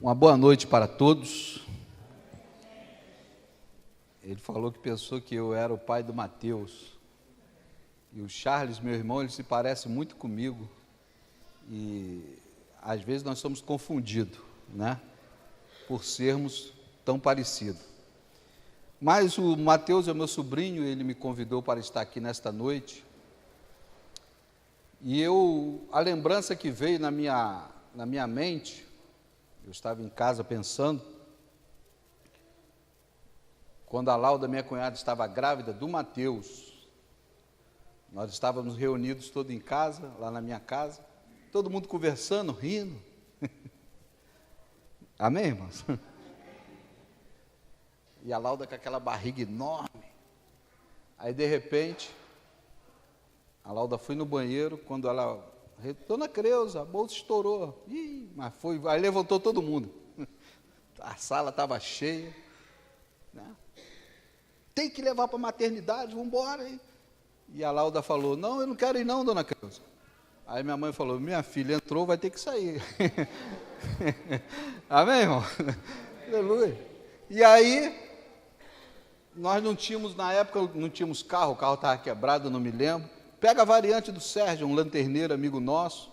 Uma boa noite para todos. Ele falou que pensou que eu era o pai do Mateus. E o Charles, meu irmão, ele se parece muito comigo. E às vezes nós somos confundidos, né? Por sermos tão parecidos. Mas o Mateus é meu sobrinho, ele me convidou para estar aqui nesta noite. E a lembrança que veio na minha mente, eu estava em casa pensando, quando a Laura, minha cunhada, estava grávida do Mateus, nós estávamos reunidos todos em casa, lá na minha casa, todo mundo conversando, rindo. Amém, irmãos? E a Laura com aquela barriga enorme. Aí, de repente, a Laura foi no banheiro, quando ela... Dona Creuza, a bolsa estourou. Ih, mas foi... Aí levantou todo mundo. A sala estava cheia. Né? Tem que levar para a maternidade, vamos embora. E a Laura falou, não, eu não quero ir não, Dona Creuza. Aí minha mãe falou, minha filha entrou, vai ter que sair. Amém, irmão? Aleluia. E aí... Nós não tínhamos, na época, não tínhamos carro, o carro estava quebrado, não me lembro. Pega a variante do Sérgio, um lanterneiro amigo nosso.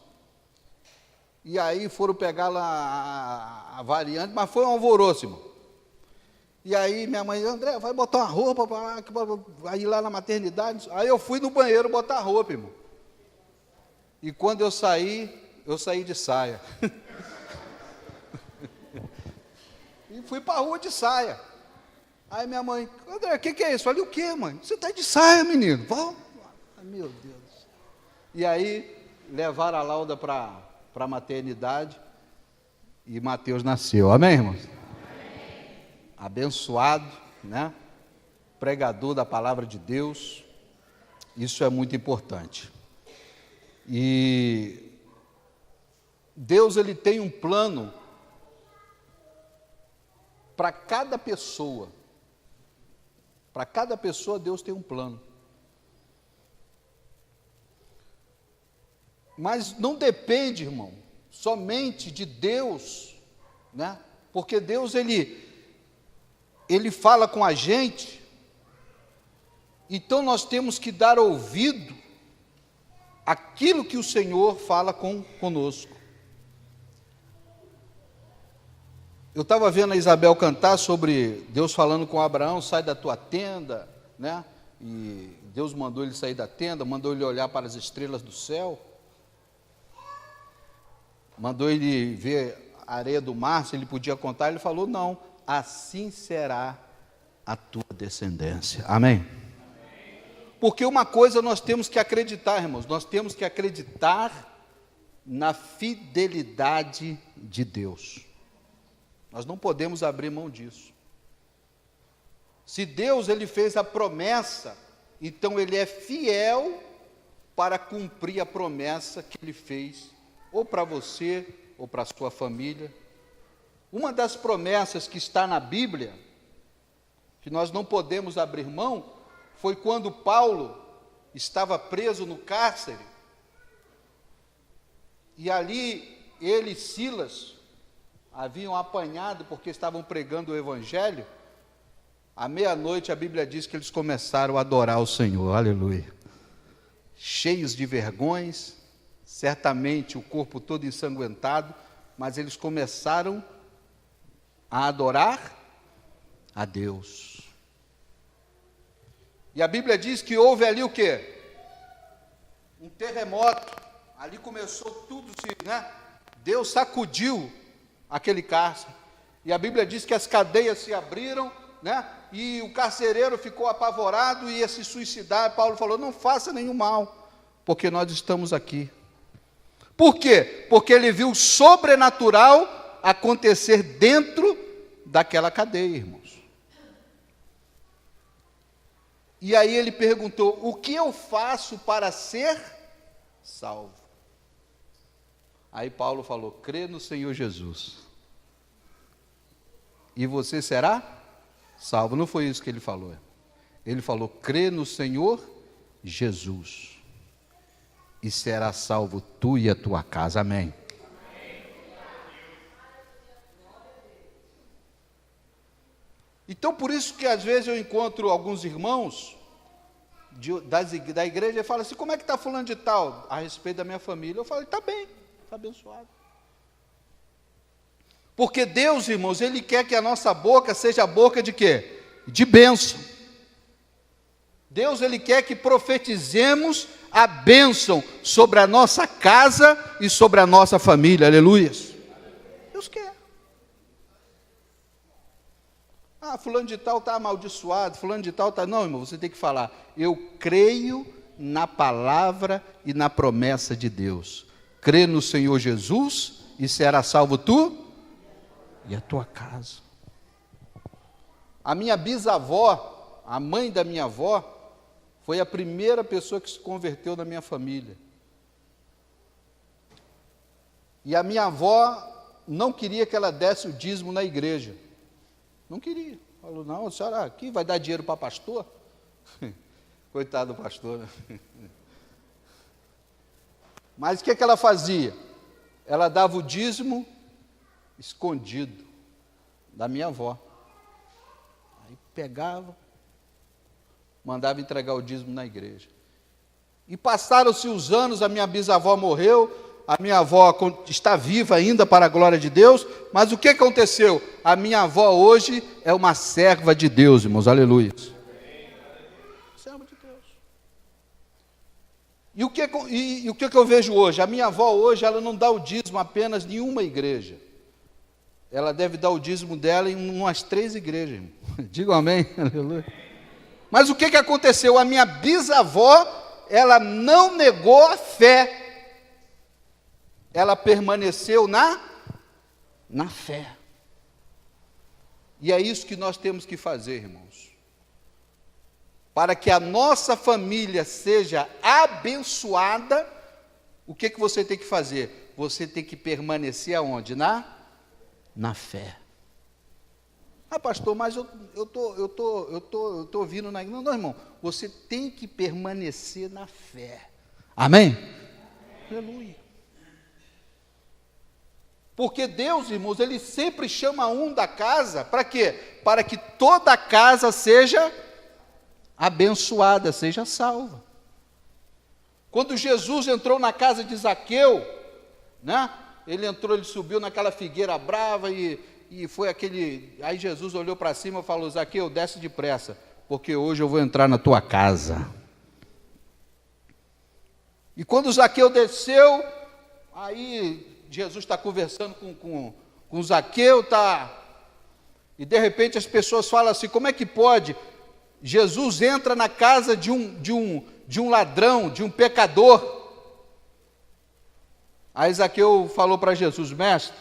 E aí foram pegar lá a variante, mas foi um alvoroço, irmão. E aí minha mãe, André, vai botar uma roupa para ir lá na maternidade. Aí eu fui no banheiro botar a roupa, irmão. E quando eu saí de saia. E fui para a rua de saia. Aí minha mãe, André, o que é isso? Eu falei, o quê, mãe? Você está de saia, menino. Vamos. Ai, meu Deus. E aí, levaram a Laura para a maternidade e Mateus nasceu. Amém, irmãos? Amém. Abençoado, né? Pregador da palavra de Deus. Isso é muito importante. E Deus, ele tem um plano para cada pessoa. Para cada pessoa, Deus tem um plano. Mas não depende, irmão, somente de Deus, né? Porque Deus, ele fala com a gente, então nós temos que dar ouvido àquilo que o Senhor fala conosco. Eu estava vendo a Isabel cantar sobre Deus falando com Abraão, sai da tua tenda, né? E Deus mandou ele sair da tenda, mandou ele olhar para as estrelas do céu, mandou ele ver a areia do mar, se ele podia contar, ele falou, não, assim será a tua descendência. Amém? Porque uma coisa nós temos que acreditar, irmãos, nós temos que acreditar na fidelidade de Deus. Nós não podemos abrir mão disso. Se Deus, ele fez a promessa, então ele é fiel para cumprir a promessa que ele fez, ou para você, ou para a sua família. Uma das promessas que está na Bíblia, que nós não podemos abrir mão, foi quando Paulo estava preso no cárcere, e ali ele e Silas haviam apanhado porque estavam pregando o Evangelho. À meia-noite a Bíblia diz que eles começaram a adorar o Senhor, aleluia, cheios de vergões, certamente o corpo todo ensanguentado, mas eles começaram a adorar a Deus. E a Bíblia diz que houve ali o quê? Um terremoto, ali começou tudo, né? Deus sacudiu aquele cárcere, e a Bíblia diz que as cadeias se abriram, né? E o carcereiro ficou apavorado e ia se suicidar. Paulo falou, não faça nenhum mal, porque nós estamos aqui. Por quê? Porque ele viu o sobrenatural acontecer dentro daquela cadeia, irmãos. E aí ele perguntou, o que eu faço para ser salvo? Aí Paulo falou, crê no Senhor Jesus, e você será salvo. Não foi isso que ele falou. Ele falou, crê no Senhor Jesus, e será salvo tu e a tua casa. Amém. Então, por isso que às vezes eu encontro alguns irmãos da igreja e falam assim, como é que está fulano de tal? A respeito da minha família. Eu falo, está bem, está abençoado. Porque Deus, irmãos, Ele quer que a nossa boca seja a boca de quê? De bênção. Deus, Ele quer que profetizemos a bênção sobre a nossa casa e sobre a nossa família, aleluia. Deus quer. Ah, fulano de tal está amaldiçoado, fulano de tal está... Não, irmão, você tem que falar, eu creio na palavra e na promessa de Deus. Crê no Senhor Jesus e será salvo tu e a tua casa. A minha bisavó, a mãe da minha avó, foi a primeira pessoa que se converteu na minha família. E a minha avó não queria que ela desse o dízimo na igreja. Não queria. Falou, não, a senhora aqui vai dar dinheiro para pastor? Coitado do pastor, né? Mas o que ela fazia? Ela dava o dízimo escondido da minha avó. Aí pegava, mandava entregar o dízimo na igreja. E passaram-se os anos, a minha bisavó morreu, a minha avó está viva ainda para a glória de Deus, mas o que aconteceu? A minha avó hoje é uma serva de Deus, irmãos, aleluia. Serva de Deus. E o que eu vejo hoje? A minha avó hoje, ela não dá o dízimo apenas em uma igreja. Ela deve dar o dízimo dela em umas 3 igrejas, irmão. Digam amém, aleluia. Mas o que aconteceu? A minha bisavó, ela não negou a fé. Ela permaneceu na fé. E é isso que nós temos que fazer, irmãos. Para que a nossa família seja abençoada, o que você tem que fazer? Você tem que permanecer aonde? Na fé. Ah, pastor, mas eu tô ouvindo na igreja. Não, irmão, você tem que permanecer na fé. Amém? Aleluia. Porque Deus, irmãos, Ele sempre chama um da casa, para quê? Para que toda a casa seja abençoada, seja salva. Quando Jesus entrou na casa de Zaqueu, né? Ele entrou, ele subiu naquela figueira brava e foi aquele... Aí Jesus olhou para cima e falou, Zaqueu, desce depressa, porque hoje eu vou entrar na tua casa. E quando Zaqueu desceu, aí Jesus está conversando com Zaqueu, e de repente as pessoas falam assim, como é que pode? Jesus entra na casa de um ladrão, de um pecador. Aí Zaqueu falou para Jesus, mestre,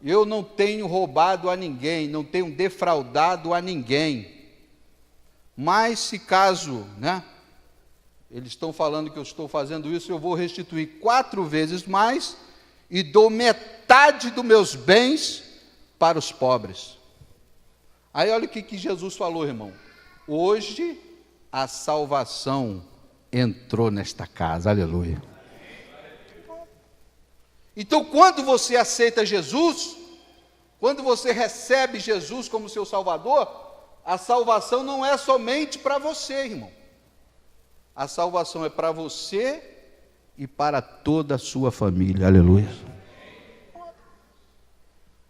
eu não tenho roubado a ninguém, não tenho defraudado a ninguém, mas se caso, né, eles estão falando que eu estou fazendo isso, eu vou restituir 4 vezes mais e dou metade dos meus bens para os pobres. Aí olha o que Jesus falou, irmão. Hoje a salvação entrou nesta casa, aleluia. Então, quando você aceita Jesus, quando você recebe Jesus como seu Salvador, a salvação não é somente para você, irmão. A salvação é para você e para toda a sua família, aleluia.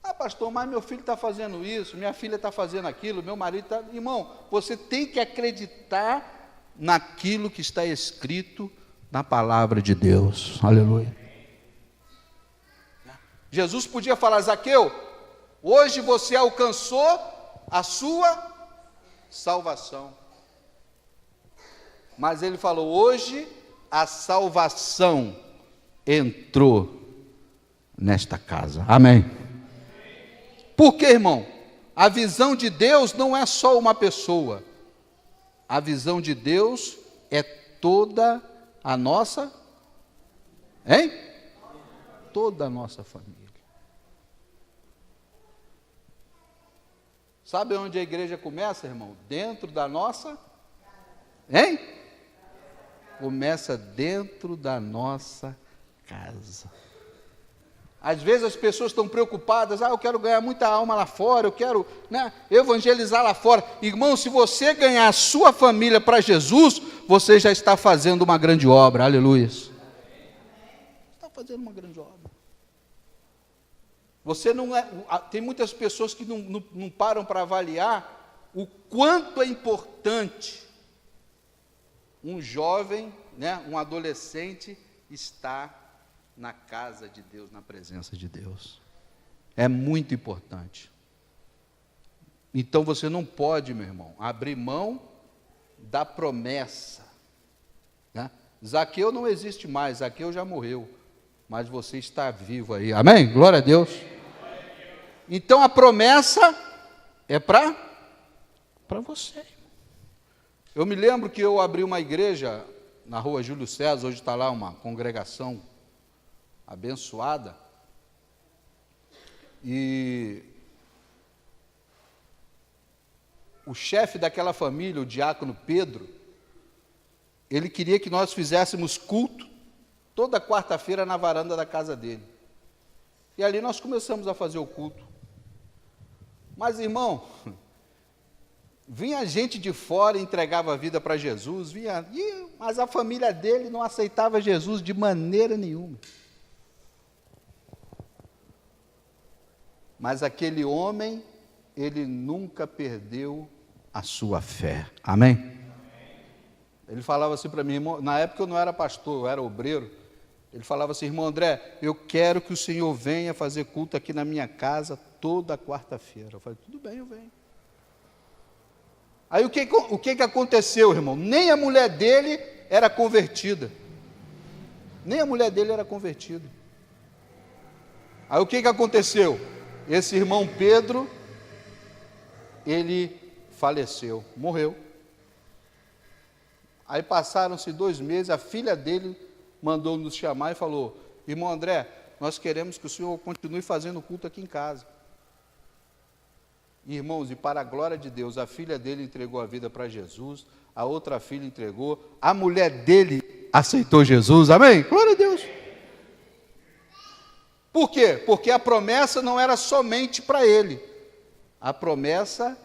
Ah, pastor, mas meu filho está fazendo isso, minha filha está fazendo aquilo, meu marido está... Irmão, você tem que acreditar naquilo que está escrito na palavra de Deus, aleluia. Jesus podia falar, Zaqueu, hoje você alcançou a sua salvação. Mas ele falou, hoje a salvação entrou nesta casa. Amém. Por quê, irmão? A visão de Deus não é só uma pessoa. A visão de Deus é toda a nossa, toda a nossa família. Sabe onde a igreja começa, irmão? Dentro da nossa, Começa dentro da nossa casa. Às vezes as pessoas estão preocupadas, eu quero ganhar muita alma lá fora, eu quero, evangelizar lá fora. Irmão, se você ganhar a sua família para Jesus, você já está fazendo uma grande obra, aleluia. Está fazendo uma grande obra. Você não é, tem muitas pessoas que não param para avaliar o quanto é importante um jovem, um adolescente estar na casa de Deus, na presença de Deus. É muito importante. Então você não pode, meu irmão, abrir mão da promessa. Zaqueu não existe mais, Zaqueu já morreu, mas você está vivo aí, amém? Glória a Deus. Então a promessa é para você. Eu me lembro que eu abri uma igreja na rua Júlio César, hoje está lá uma congregação abençoada, e o chefe daquela família, o diácono Pedro, ele queria que nós fizéssemos culto toda quarta-feira na varanda da casa dele, e ali nós começamos a fazer o culto. Mas, irmão, vinha gente de fora e entregava a vida para Jesus, mas a família dele não aceitava Jesus de maneira nenhuma. Mas aquele homem, ele nunca perdeu a sua fé, amém? Ele falava assim para mim, irmão, na época eu não era pastor, eu era obreiro. Ele falava assim, irmão André, eu quero que o senhor venha fazer culto aqui na minha casa toda quarta-feira. Eu falei, tudo bem, eu venho. Aí o que aconteceu, irmão? Nem a mulher dele era convertida. Nem a mulher dele era convertida. Aí o que aconteceu? Esse irmão Pedro, ele faleceu, morreu. Aí passaram-se 2 meses, a filha dele mandou nos chamar e falou, irmão André, nós queremos que o senhor continue fazendo culto aqui em casa. Irmãos, e para a glória de Deus, a filha dele entregou a vida para Jesus, a outra filha entregou, a mulher dele aceitou Jesus, amém? Glória a Deus. Por quê? Porque a promessa não era somente para ele, a promessa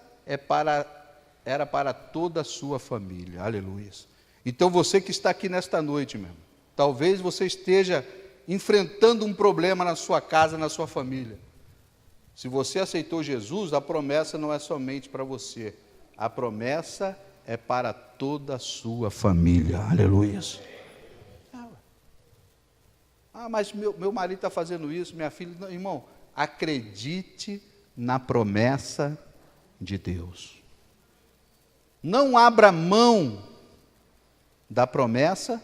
era para toda a sua família, aleluia. Então você que está aqui nesta noite, meu irmão, talvez você esteja enfrentando um problema na sua casa, na sua família. Se você aceitou Jesus, a promessa não é somente para você, a promessa é para toda a sua família, aleluia. Mas meu marido está fazendo isso, minha filha... Não, irmão, acredite na promessa de Deus. Não abra mão da promessa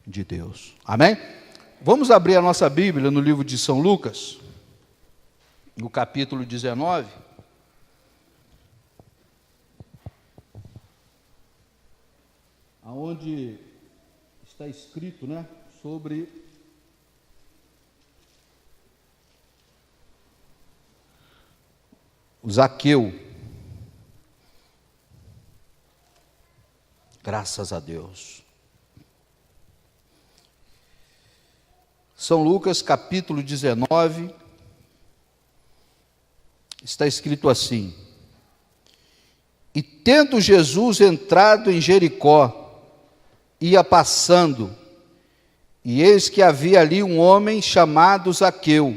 de Deus. Amém? Vamos abrir a nossa Bíblia no livro de São Lucas, no capítulo 19. Aonde está escrito, sobre o Zaqueu. Graças a Deus. São Lucas, capítulo 19, está escrito assim: E tendo Jesus entrado em Jericó, ia passando, e eis que havia ali um homem chamado Zaqueu,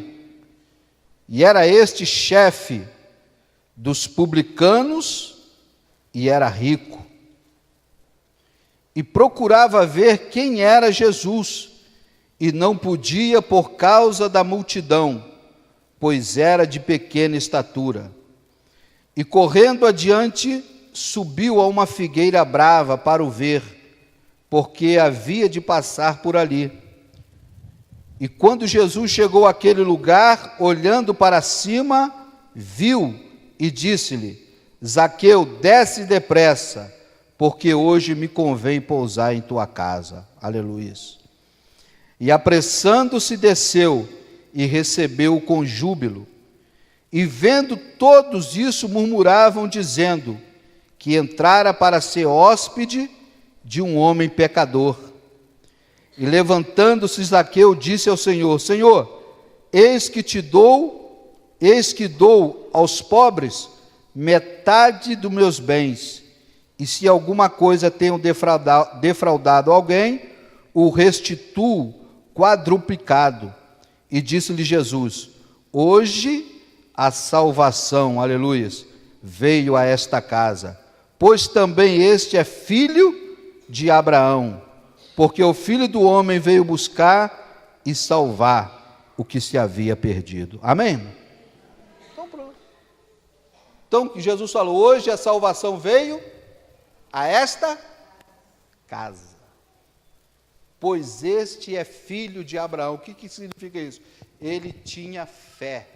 e era este chefe dos publicanos, e era rico. E procurava ver quem era Jesus, e não podia por causa da multidão, pois era de pequena estatura. E correndo adiante, subiu a uma figueira brava para o ver, porque havia de passar por ali. E quando Jesus chegou àquele lugar, olhando para cima, viu e disse-lhe: Zaqueu, desce depressa, porque hoje me convém pousar em tua casa. Aleluia. E apressando-se desceu e recebeu-o com júbilo. E vendo todos isso, murmuravam, dizendo que entrara para ser hóspede de um homem pecador. E levantando-se Zaqueu, disse ao Senhor: Senhor, eis que dou aos pobres metade dos meus bens, e se alguma coisa tenho defraudado alguém, o restituo quadruplicado. E disse-lhe Jesus: hoje a salvação, aleluias, veio a esta casa, pois também este é filho de Abraão, porque o Filho do Homem veio buscar e salvar o que se havia perdido. Amém? Então pronto. Então Jesus falou: hoje a salvação veio a esta casa, pois este é filho de Abraão. O que significa isso? Ele tinha fé.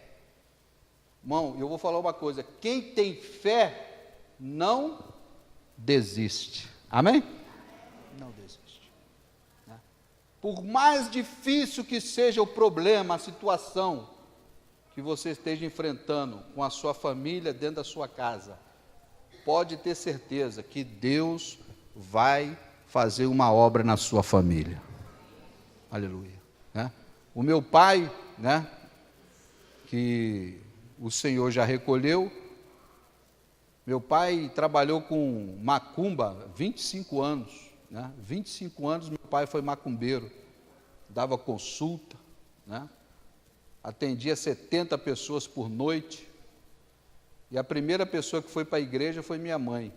Irmão, eu vou falar uma coisa: quem tem fé não desiste. Amém? Não desiste. Por mais difícil que seja o problema, a situação que você esteja enfrentando com a sua família dentro da sua casa, pode ter certeza que Deus vai fazer uma obra na sua família. Aleluia. O meu pai, que o Senhor já recolheu, meu pai trabalhou com macumba 25 anos, 25 anos meu pai foi macumbeiro, dava consulta, atendia 70 pessoas por noite, e a primeira pessoa que foi para a igreja foi minha mãe,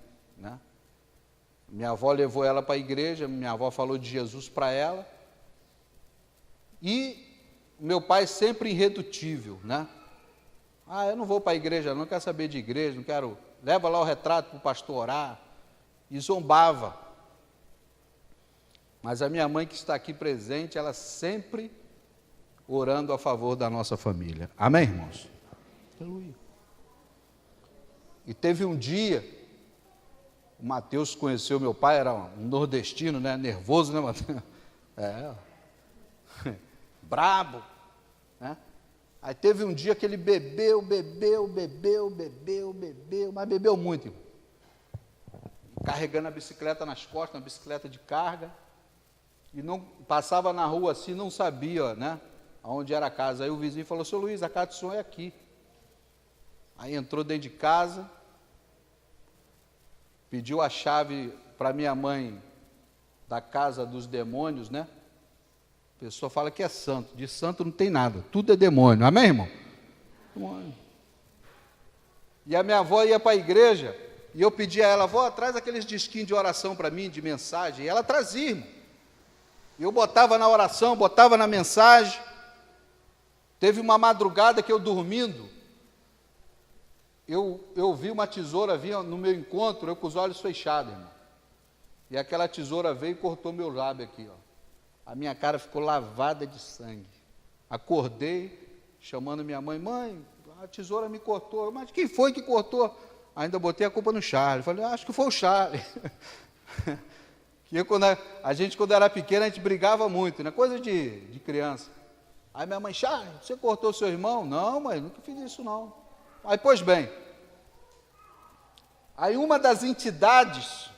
Minha avó levou ela para a igreja, minha avó falou de Jesus para ela, e meu pai sempre irredutível, eu não vou para a igreja, não quero saber de igreja, não quero, leva lá o retrato para o pastor orar, e zombava. Mas a minha mãe que está aqui presente, ela sempre orando a favor da nossa família. Amém, irmãos? Aleluia. E teve um dia, o Mateus conheceu meu pai, era um nordestino, nervoso, Mateus? Brabo, Aí teve um dia que ele bebeu, mas bebeu muito, irmão. Carregando a bicicleta nas costas, uma bicicleta de carga, e não passava na rua assim, não sabia, aonde era a casa. Aí o vizinho falou: seu Luiz, a casa do senhor é aqui. Aí entrou dentro de casa, pediu a chave para minha mãe da casa dos demônios, A pessoa fala que é santo, de santo não tem nada, tudo é demônio, amém, irmão? E a minha avó ia para a igreja, e eu pedia a ela: avó, traz aqueles disquinhos de oração para mim, de mensagem, e ela trazia, irmão. Eu botava na oração, botava na mensagem. Teve uma madrugada que eu dormindo, eu vi uma tesoura vir no meu encontro, eu com os olhos fechados, irmão. E aquela tesoura veio e cortou meu lábio aqui, A minha cara ficou lavada de sangue. Acordei, chamando minha mãe: mãe, a tesoura me cortou. Mas quem foi que cortou? Ainda botei a culpa no Charles. Falei: acho que foi o Charles. Que quando era pequeno, a gente brigava muito, coisa de criança. Aí minha mãe: Charles, você cortou seu irmão? Não, mãe, nunca fiz isso não. Aí, pois bem, aí uma das entidades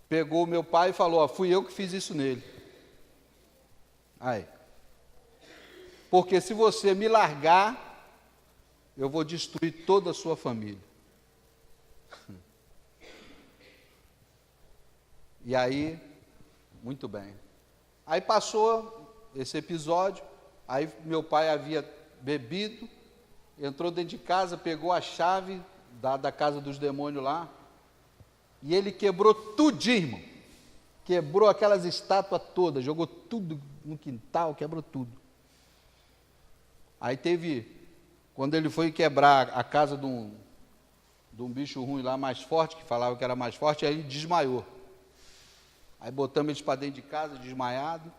pegou meu pai e falou: fui eu que fiz isso nele. Aí, porque se você me largar, eu vou destruir toda a sua família. E aí, muito bem. Aí passou esse episódio, aí meu pai havia bebido, entrou dentro de casa, pegou a chave da casa dos demônios lá, e ele quebrou tudinho, irmão. Quebrou aquelas estátuas todas, jogou tudo no quintal, quebrou tudo. Aí quando ele foi quebrar a casa de um bicho ruim lá, mais forte, que falava que era mais forte, aí ele desmaiou. Aí botamos eles para dentro de casa, desmaiado.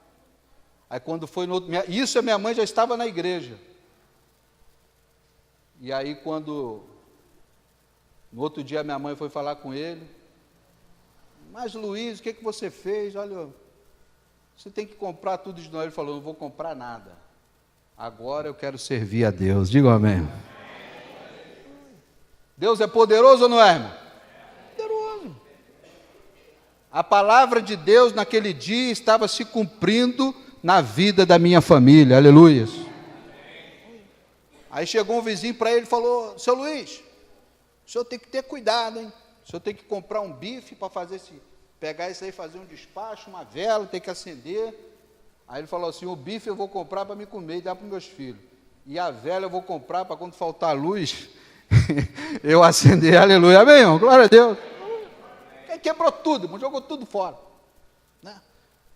Aí quando foi no outro... Isso a minha mãe já estava na igreja. E aí no outro dia minha mãe foi falar com ele: mas Luiz, o que você fez? Olha, você tem que comprar tudo de novo. Ele falou: não vou comprar nada. Agora eu quero servir a Deus. Diga amém. Deus é poderoso ou não é, irmão? Poderoso. A palavra de Deus naquele dia estava se cumprindo na vida da minha família. Aleluia. Aí chegou um vizinho para ele e falou: seu Luiz, o senhor tem que ter cuidado, hein? O senhor tem que comprar um bife para pegar isso aí, fazer um despacho, uma vela, tem que acender. Aí ele falou assim: o bife eu vou comprar para me comer e dar para os meus filhos. E a vela eu vou comprar para quando faltar luz, eu acender. Aleluia. Amém, irmão? Glória a Deus. Ele quebrou tudo, jogou tudo fora. Né?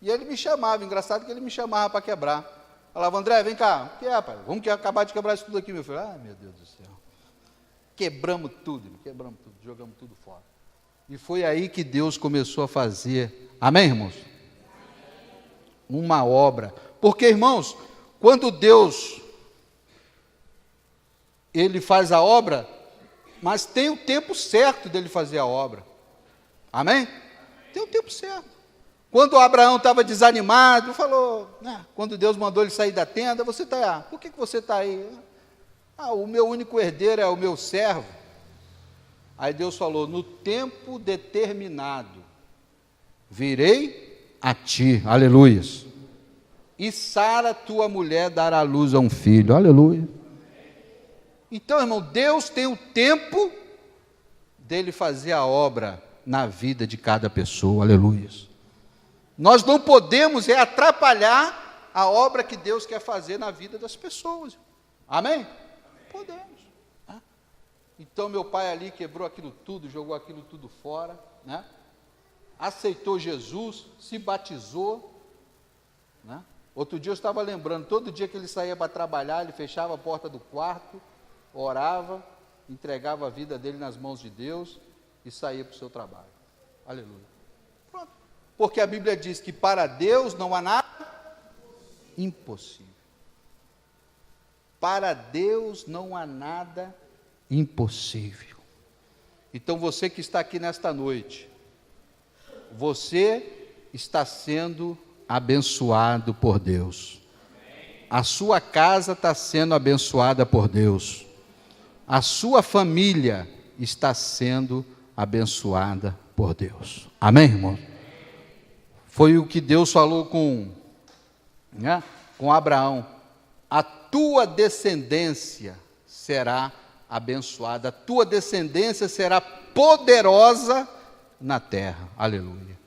E ele me chamava, engraçado que ele me chamava para quebrar. Falava: André, vem cá. O que é, pai? Vamos acabar de quebrar isso tudo aqui, meu filho. Ah, meu Deus do céu. Quebramos tudo, jogamos tudo fora. E foi aí que Deus começou a fazer, amém, irmãos? Uma obra. Porque, irmãos, quando Deus, Ele faz a obra, mas tem o tempo certo dele fazer a obra. Amém? Tem o tempo certo. Quando Abraão estava desanimado, falou, né, quando Deus mandou ele sair da tenda: você está aí, por que você está aí? O meu único herdeiro é o meu servo. Aí Deus falou: no tempo determinado, virei a ti, aleluias, e Sara, tua mulher, dará luz a um filho, aleluia. Então, irmão, Deus tem o tempo dele fazer a obra na vida de cada pessoa, aleluia. Nós não podemos atrapalhar a obra que Deus quer fazer na vida das pessoas, amém? Podemos. Né? Então meu pai ali quebrou aquilo tudo, jogou aquilo tudo fora, né? Aceitou Jesus, se batizou, né? Outro dia eu estava lembrando, todo dia que ele saía para trabalhar, ele fechava a porta do quarto, orava, entregava a vida dele nas mãos de Deus e saía para o seu trabalho, aleluia. Pronto. Porque a Bíblia diz que para Deus não há nada impossível. Para Deus não há nada impossível. Então você que está aqui nesta noite, você está sendo abençoado por Deus. A sua casa está sendo abençoada por Deus. A sua família está sendo abençoada por Deus. Amém, irmão? Foi o que Deus falou com Abraão: a tua descendência será abençoada, a tua descendência será poderosa na terra, aleluia.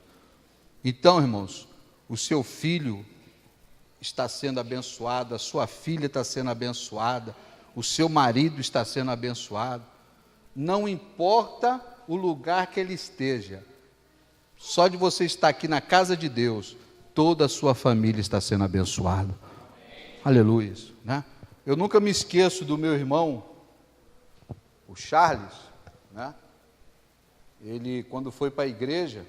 Então, irmãos, o seu filho está sendo abençoado, a sua filha está sendo abençoada, o seu marido está sendo abençoado, não importa o lugar que ele esteja, só de você estar aqui na casa de Deus, toda a sua família está sendo abençoada. Aleluia. Né? Eu nunca me esqueço do meu irmão, o Charles, né? Ele, quando foi para a igreja,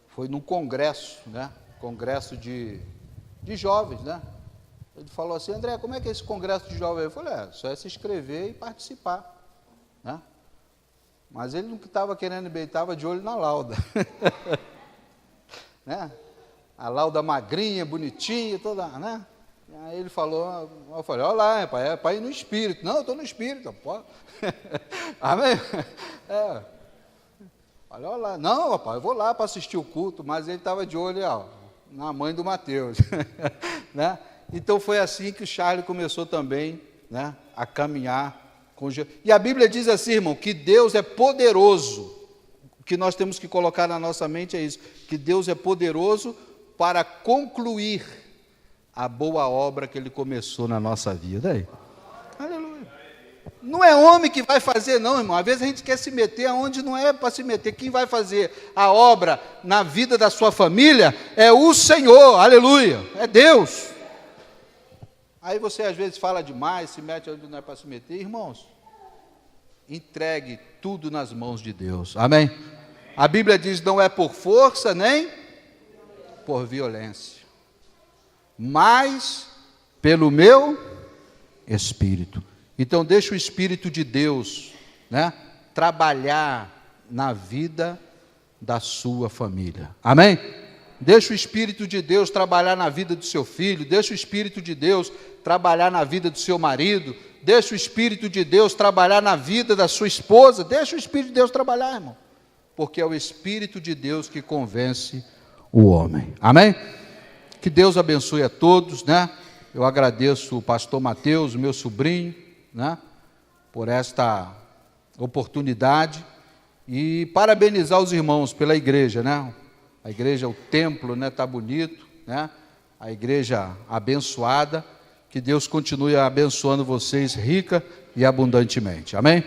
foi num congresso, né? Congresso de jovens, né? Ele falou assim: André, como é que é esse congresso de jovens? Eu falei: só é se inscrever e participar, né? Mas ele não estava querendo bem, estava de olho na Lauda. Né? A Lauda magrinha, bonitinha, toda, né? E aí ele falou, eu falei: olha lá, pai, é para ir no espírito. Não, eu estou no espírito, pô. Amém? Olha lá, não, papai, eu vou lá para assistir o culto, mas ele estava de olho na mãe do Mateus. Né? Então foi assim que o Charles começou também, né, a caminhar com Jesus. E a Bíblia diz assim, irmão, que Deus é poderoso. O que nós temos que colocar na nossa mente é isso, que Deus é poderoso para concluir a boa obra que Ele começou na nossa vida. Aí. Aleluia. Não é homem que vai fazer, não, irmão. Às vezes a gente quer se meter aonde não é para se meter. Quem vai fazer a obra na vida da sua família é o Senhor. Aleluia. É Deus. Aí você às vezes fala demais, se mete onde não é para se meter. Irmãos, entregue tudo nas mãos de Deus. Amém? A Bíblia diz: não é por força nem por violência, mas pelo meu Espírito. Então deixa o Espírito de Deus, né, trabalhar na vida da sua família. Amém? Deixa o Espírito de Deus trabalhar na vida do seu filho, deixa o Espírito de Deus trabalhar na vida do seu marido, deixa o Espírito de Deus trabalhar na vida da sua esposa, deixa o Espírito de Deus trabalhar, irmão, porque é o Espírito de Deus que convence o homem. Amém? Que Deus abençoe a todos, né? Eu agradeço o pastor Mateus, meu sobrinho, né, por esta oportunidade e parabenizar os irmãos pela igreja, né? A igreja, o templo, né, tá bonito, né? A igreja abençoada. Que Deus continue abençoando vocês rica e abundantemente. Amém?